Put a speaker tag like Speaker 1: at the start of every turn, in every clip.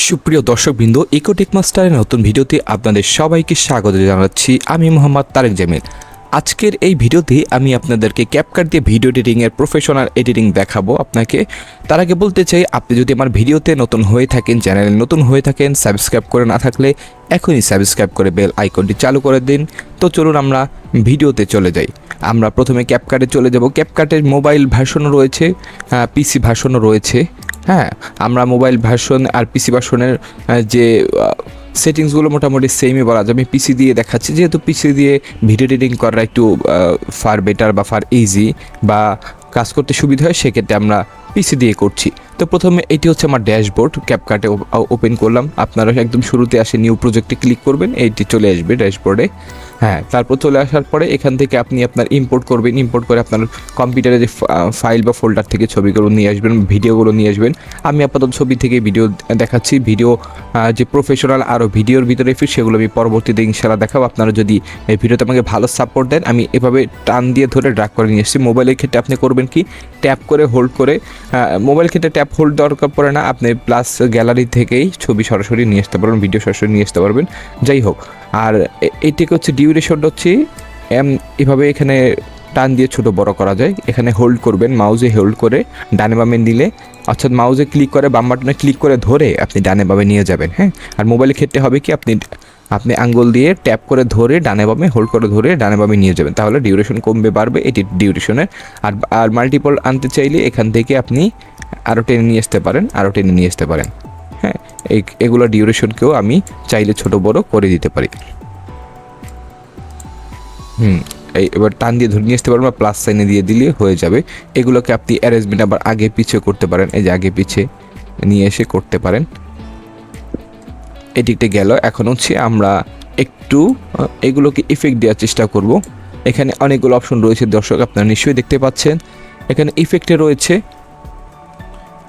Speaker 1: সুপ্রিয় দর্শকবৃন্দ, ইকোটেকমাস্টারের নতুন ভিডিওতে আপনাদের সবাইকে স্বাগত জানাচ্ছি। আমি মোহাম্মদ তারেক জামিল। আজকের এই ভিডিওতে আমি আপনাদেরকে ক্যাপকাট দিয়ে ভিডিও এডিটিংয়ের প্রফেশনাল এডিটিং দেখাবো আপনাকে। তার আগে বলতে চাই, আপনি যদি আমার ভিডিওতে নতুন হয়ে থাকেন, চ্যানেলে নতুন হয়ে থাকেন, সাবস্ক্রাইব করে না থাকলে এখনই সাবস্ক্রাইব করে বেল আইকনটি চালু করে দিন। তো চলুন আমরা ভিডিওতে চলে যাই। আমরা প্রথমে ক্যাপকাটে চলে যাব। ক্যাপকাটের মোবাইল ভার্সনও রয়েছে, পিসি ভার্সনও রয়েছে। হ্যাঁ, আমরা মোবাইল ভার্সন আর পিসি ভার্সনের যে সেটিংসগুলো মোটামুটি সেমই বলা যায়। আমি পিসি দিয়ে দেখাচ্ছি, যেহেতু পিসি দিয়ে ভিডিও এডিটিং করা একটু ফার বেটার বা ফার ইজি বা কাজ করতে সুবিধা হয়, সেক্ষেত্রে আমরা পিসি দিয়ে করছি। তো প্রথমে এটি হচ্ছে আমার ড্যাশবোর্ড। ক্যাপকাটে ওপেন করলাম। আপনারা একদম শুরুতে আসে নিউ প্রজেক্টে ক্লিক করবেন, এইটি চলে আসবে ড্যাশবোর্ডে। হ্যাঁ, তারপর চলে আসার পরে এখান থেকে আপনি আপনার ইম্পোর্ট করবেন। ইম্পোর্ট করে আপনার কম্পিউটারে যে ফাইল বা ফোল্ডার থেকে ছবিগুলো নিয়ে আসবেন, ভিডিওগুলো নিয়ে আসবেন। আমি আপাতত ছবি থেকে ভিডিও দেখাচ্ছি। ভিডিও যে প্রফেশনাল আরও ভিডিওর ভিতরে ফিট, সেগুলো আমি পরবর্তীতে ইনশাআল্লাহ দেখাবো। আপনারা যদি এই ভিডিওতে আমাকে ভালো সাপোর্ট দেন, আমি এভাবে টান দিয়ে ধরে ড্র্যাগ করে নিয়ে এসেছি। মোবাইলের ক্ষেত্রে আপনি করবেন কি, ট্যাপ করে হোল্ড করে, মোবাইল ক্ষেত্রে ট্যাপ হোল্ড দরকার পড়ে না, আপনি প্লাস গ্যালারি থেকেই ছবি সরাসরি নিয়ে আসতে পারবেন, ভিডিও সরাসরি নিয়ে আসতে পারবেন। যাই হোক, আর এইটিকে হচ্ছে ডিউরেশনটা হচ্ছে এভাবে এখানে টান দিয়ে ছোট বড় করা যায়। এখানে হোল্ড করবেন, মাউজে হোল্ড করে ডানে বামে নিলে, অর্থাৎ মাউজে ক্লিক করে বাম বাটনে ক্লিক করে ধরে আপনি ডানে বামে নিয়ে যাবেন। হ্যাঁ, আর মোবাইলের ক্ষেত্রে হবে কি, আপনি আঙ্গুল দিয়ে ট্যাপ করে ধরে ডানে বামে হোল্ড করে ধরে ডানে বামে নিয়ে যাবেন, তাহলে ডিউরেশন কমবে বাড়বে এটি ডিউরেশনের। আর মাল্টিপল আনতে চাইলে এখান থেকে আপনি আরও টেনে নিয়ে আসতে পারেন, হ্যাঁ, এগুলো ডিউরেশনকেও আমি চাইলে ছোট বড় করে দিতে পারি। এবার টান দিয়ে ধরে নিয়ে আসতে পারবেন বা প্লাস সাইনে দিয়ে দিলে হয়ে যাবে। এগুলোকে আপনি অ্যারেঞ্জমেন্ট আবার আগে পিছিয়ে করতে পারেন, এই যে আগে পিছিয়ে নিয়ে এসে করতে পারেন। এদিকটা গেল। এখন হচ্ছে আমরা একটু এগুলোকে ইফেক্ট দেওয়ার চেষ্টা করব। এখানে অনেকগুলো অপশন রয়েছে দর্শক, আপনারা নিশ্চয়ই দেখতে পাচ্ছেন। এখানে ইফেক্টে রয়েছে,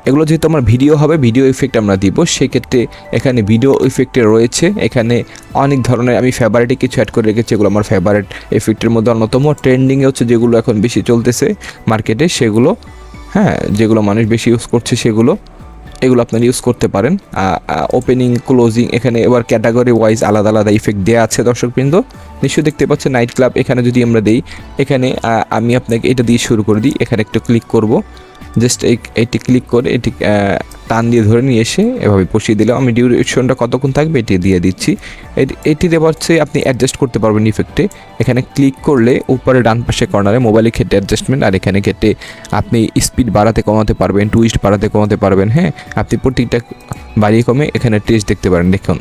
Speaker 1: এগুলো যেহেতু আমার ভিডিও হবে, ভিডিও ইফেক্ট আমরা দিব, সেক্ষেত্রে এখানে ভিডিও ইফেক্টে রয়েছে। এখানে অনেক ধরনের আমি ফেভারিটে কিছু অ্যাড করে রেখেছি, এগুলো আমার ফেভারিট ইফেক্টের মধ্যে অন্যতম। ট্রেন্ডিংয়ে হচ্ছে যেগুলো এখন বেশি চলতেছে মার্কেটে, সেগুলো, হ্যাঁ, যেগুলো মানুষ বেশি ইউজ করছে এগুলো আপনারা ইউজ করতে পারেন। ওপেনিং ক্লোজিং, এখানে এবার ক্যাটাগরি ওয়াইজ আলাদা আলাদা ইফেক্ট দেওয়া আছে দর্শকবৃন্দ, নিশ্চয়ই দেখতে পাচ্ছেন। নাইট ক্লাব, এখানে যদি আমরা দিই, এখানে আমি আপনাকে এটা দিয়ে শুরু করে দিই। এখানে একটু ক্লিক করব, জাস্ট এইটি ক্লিক করে এটি টান দিয়ে ধরে নিয়ে এসে এভাবে বসিয়ে দিলাম। আমি ডিউরেশনটা কতক্ষণ থাকবে এটি দিয়ে দিচ্ছি। এটি দেওয়ার চেয়ে আপনি অ্যাডজাস্ট করতে পারবেন ইফেক্টে। এখানে ক্লিক করলে উপরে ডান পাশে কর্নারে মোবাইলের ক্ষেত্রে অ্যাডজাস্টমেন্ট, আর এখানে ক্ষেত্রে আপনি স্পিড বাড়াতে কমাতে পারবেন, টুইস্ট বাড়াতে কমাতে পারবেন। হ্যাঁ, আপনি প্রত্যেকটা বাড়িয়ে কমে এখানে টেস্ট দেখতে পারেন। দেখুন,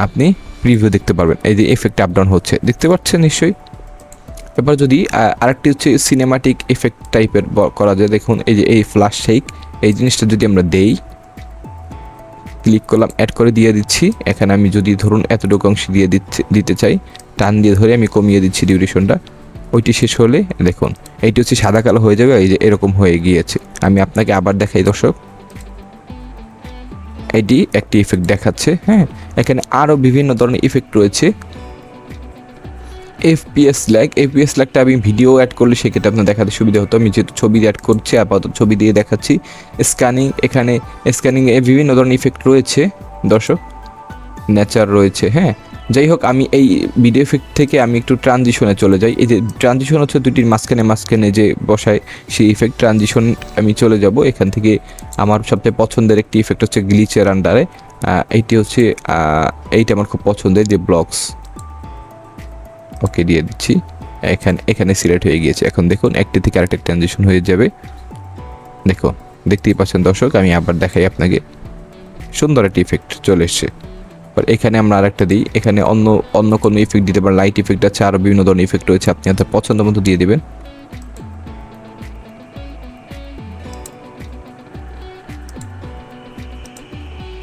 Speaker 1: আপনি প্রিভিউ দেখতে পারবেন, এই যে এফেক্ট আপ ডাউন হচ্ছে, দেখতে পাচ্ছেন নিশ্চয়ই। এবার যদি আরেকটি হচ্ছে সিনেমাটিক এফেক্ট টাইপের করা যায়, দেখুন এই যে এই ফ্ল্যাশ শেক, এই জিনিসটা যদি আমরা দেই, ক্লিক করলাম, অ্যাড করে দিয়ে দিচ্ছি। এখানে আমি যদি ধরুন এতটুকু অংশ দিয়ে দিতে চাই, টান দিয়ে ধরে আমি কমিয়ে দিচ্ছি ডিউরেশনটা। ওইটি শেষ হলে দেখুন এইটি হচ্ছে সাদা কালো হয়ে যাবে, এই যে এরকম হয়ে গিয়েছে। আমি আপনাকে আবার দেখাই দর্শক, এটি একটি ইফেক্ট দেখাচ্ছে। হ্যাঁ, এখানে আরও বিভিন্ন ধরনের ইফেক্ট রয়েছে। এফপিএস ল্যাগটা আমি ভিডিও অ্যাড করলে সেক্ষেত্রে আপনার দেখাতে সুবিধা হতো। আমি যেহেতু ছবি অ্যাড করছি, আপাতত ছবি দিয়ে দেখাচ্ছি। স্ক্যানিং, এখানে স্ক্যানিংয়ে বিভিন্ন ধরনের ইফেক্ট রয়েছে দর্শক, নেচার রয়েছে। হ্যাঁ, যাই হোক, আমি এই ভিডিও ইফেক্ট থেকে আমি একটু ট্রানজিশনে চলে যাই। এই যে ট্রানজিশন হচ্ছে দুটির মাঝখানে যে বসায় সেই ইফেক্ট, ট্রানজিশন আমি চলে যাব। এখান থেকে আমার সবচেয়ে পছন্দের একটি ইফেক্ট হচ্ছে গ্লিচের আন্ডারে। এইটি হচ্ছে এইটা আমার খুব পছন্দের, যে ব্লকস, ওকে দিয়ে দিচ্ছি। এখানে সিলেক্ট হয়ে গিয়েছে। এখন দেখুন একটি থেকে আরেকটা ট্রানজিশন হয়ে যাবে। দেখুন, দেখতেই পাচ্ছেন দর্শক। আমি আবার দেখাই আপনাকে, সুন্দর একটি ইফেক্ট চলে এসছে। এখানে আমরা আরেকটা দিই, এখানে অন্য কোনো ইফেক্ট দিতে পারেন, লাইট ইফেক্ট আছে, আরও বিভিন্ন ধরনের ইফেক্ট রয়েছে, আপনি আপনার পছন্দ মতো দিয়ে দেবেন।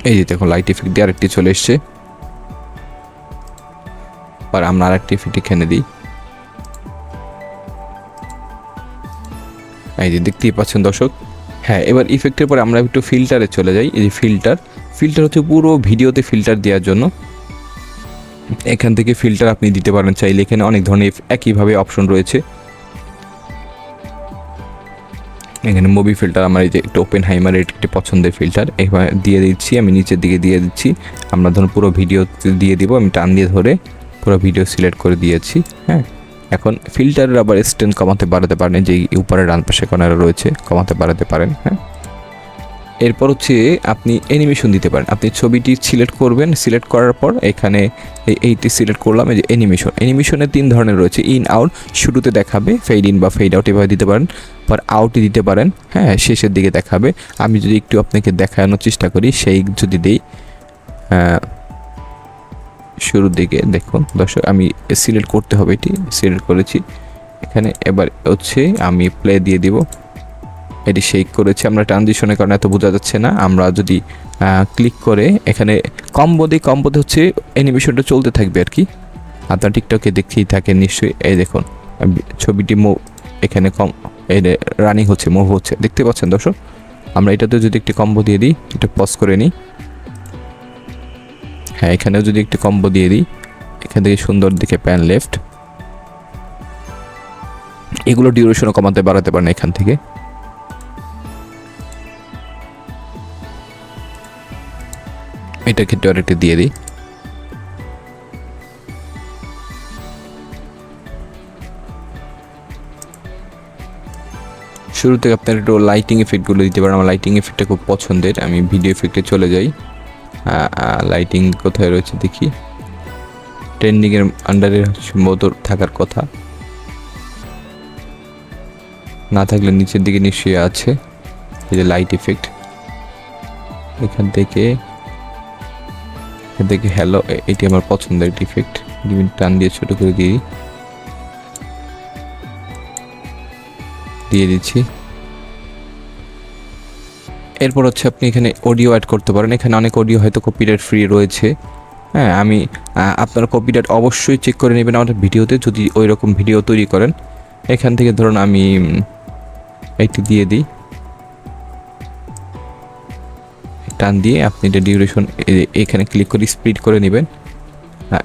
Speaker 1: এই যে দেখুন, লাইট ইফেক্ট দিয়ে আরেকটি চলে এসছে। আর আমরা আরেকটি ইফেক্ট এখানে দিই, এই যে দেখতেই পাচ্ছেন দর্শক। হ্যাঁ, এবার ইফেক্টের পরে আমরা একটু ফিল্টারে চলে যাই। এই যে ফিল্টার হচ্ছে পুরো ভিডিওতে ফিল্টার দেওয়ার জন্য। এখান থেকে ফিল্টার আপনি দিতে পারেন চাইলে, এখানে অনেক ধরনের একইভাবে অপশন রয়েছে। এখানে মুভি ফিল্টার আমার এই যে একটা ওপেন হাইমারের একটি পছন্দের ফিল্টার এবার দিয়ে দিচ্ছি, আমি নিচের দিকে দিয়ে দিচ্ছি। আমরা ধরুন পুরো ভিডিও দিয়ে দিব, আমি টান দিয়ে ধরে পুরো ভিডিও সিলেক্ট করে দিয়েছি। হ্যাঁ, এখন ফিল্টারের আবার স্ট্রেন্থ কমাতে বাড়াতে পারেন, যে উপরে ডান পাশে কর্নারে রয়েছে কমাতে বাড়াতে পারেন। হ্যাঁ, এরপর হচ্ছে আপনি অ্যানিমেশন দিতে পারেন। আপনি ছবিটি সিলেক্ট করবেন, সিলেক্ট করার পর এখানে এইটি সিলেক্ট করলাম, এই যে অ্যানিমেশনের 3 ধরনের রয়েছে, ইন আউট, শুরুতে দেখাবে ফেড ইন বা ফেড আউট এভাবে দিতে পারেন, পর আউটই দিতে পারেন। হ্যাঁ, শেষের দিকে দেখাবে। আমি যদি একটু আপনাকে দেখানোর চেষ্টা করি, সেই যদি দিই শুরুর দিকে, দেখুন দর্শক আমি সিলেক্ট করতে হবে, এটি সিলেক্ট করেছি। এখানে এবার হচ্ছে আমি প্লে দিয়ে দিব, এটি শেক করেছি। আমরা ট্রানজিশনের কারণে এত বোঝা যাচ্ছে না। আমরা যদি ক্লিক করে এখানে কম্বোতে হচ্ছে অ্যানিমেশনটা চলতে থাকবে আর কি। আপনার টিকটকে দেখতেই থাকেন নিশ্চয়ই। এই দেখুন ছবিটি এখানে রানিং হচ্ছে, মুভ হচ্ছে, দেখতে পাচ্ছেন দর্শক। আমরা এটাতে যদি একটি কম্বো দিয়ে দিই, এটা পজ করে নিই। হ্যাঁ, এখানেও যদি একটি কম্বো দিয়ে দিই, এখান থেকে সুন্দর দিকে প্যান লেফট, এগুলো ডিউরেশনও কমাতে বাড়াতে পারেন এখান থেকে। এটা ক্ষেত্রে আরেকটি দিয়ে দিই। শুরু থেকে আপনার একটু লাইটিং এফেক্টগুলো দিতে পারেন। আমার লাইটিং এফেক্টটা খুব পছন্দের, আমি ভিডিও এফেক্টে চলে যাই। লাইটিং কোথায় রয়েছে দেখি, ট্রেন্ডিংয়ের আন্ডারে সম্ভবত থাকার কথা, না থাকলে নিচের দিকে নিশ্চয়ই আছে। এই যে লাইট ইফেক্ট, এখান থেকে হ্যালো, এটি আমার পছন্দের একটি ইফেক্ট, টান দিয়ে ছোট করে দিয়ে দিচ্ছি। এরপর হচ্ছে আপনি এখানে অডিও অ্যাড করতে পারেন। এখানে অনেক অডিও হয়তো কপিরাইট ফ্রি রয়েছে। হ্যাঁ, আমি আপনার কপিরাইট অবশ্যই চেক করে নেবেন আমাদের ভিডিওতে, যদি ওই রকম ভিডিও তৈরি করেন। এখান থেকে ধরুন আমি একটি দিয়ে দিই, টান দিয়ে আপনি এটা ডিউরেশন এখানে ক্লিক করে স্প্লিট করে নেবেন।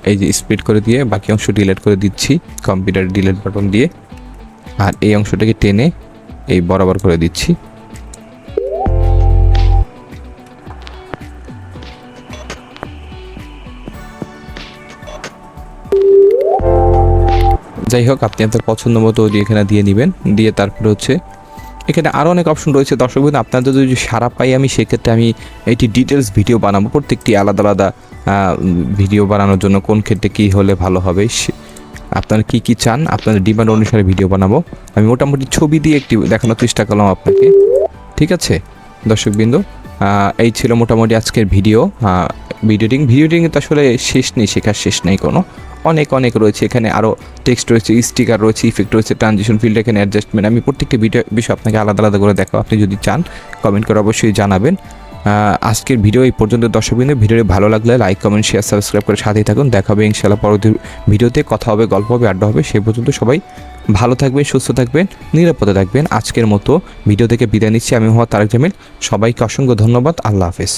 Speaker 1: এই যে স্প্লিট করে দিয়ে বাকি অংশ ডিলিট করে দিচ্ছি কম্পিউটার ডিলিট বাটন দিয়ে, আর এই অংশটাকে টেনে এই বরাবর করে দিচ্ছি। যাই হোক, আপনি আপনার পছন্দ মতো এখানে দিয়ে নেবেন, দিয়ে তারপরে হচ্ছে এখানে আরও অনেক অপশন রয়েছে দর্শক বন্ধু। আপনাদের যদি সারা পাই আমি, সেক্ষেত্রে আমি এটি ডিটেলস ভিডিও বানাবো, প্রত্যেকটি আলাদা আলাদা ভিডিও বানানোর জন্য কোন ক্ষেত্রে কী হলে ভালো হবে, আপনারা কী চান আপনাদের ডিমান্ড অনুসারে ভিডিও বানাবো। আমি মোটামুটি ছবি দিয়ে একটি দেখানোর চেষ্টা করলাম আপনাকে, ঠিক আছে দর্শকবৃন্দ। এই ছিল মোটামুটি আজকের ভিডিও এডিটিং তো আসলে শেষ নেই, শেখার শেষ নেই কোনো, অনেক রয়েছে। এখানে আরও টেক্সট রয়েছে, স্টিকার রয়েছে, ইফেক্ট রয়েছে, ট্রানজিশন ফিল্ড, এখানে অ্যাডজাস্টমেন্ট। আমি প্রত্যেকটি বিষয় আপনাকে আলাদা আলাদা করে দেখাবো। আপনি যদি চান কমেন্ট করে অবশ্যই জানাবেন। আজকের ভিডিও এই পর্যন্ত দর্শকবৃন্দ। ভিডিওটি ভালো লাগলে লাইক, কমেন্ট, শেয়ার, সাবস্ক্রাইব করে সাথেই থাকুন। দেখা হবে ইনশাআল্লাহ পরবর্তী ভিডিওতে, কথা হবে, গল্প হবে, আড্ডা হবে। সেই পর্যন্ত সবাই ভালো থাকবেন, সুস্থ থাকবেন, নিরাপদে থাকবেন। আজকের মতো ভিডিও থেকে বিদায় নিচ্ছি। আমি মোহাম্মদ তারেক জামিল। সবাইকে অসংখ্য ধন্যবাদ। আল্লাহ হাফেজ।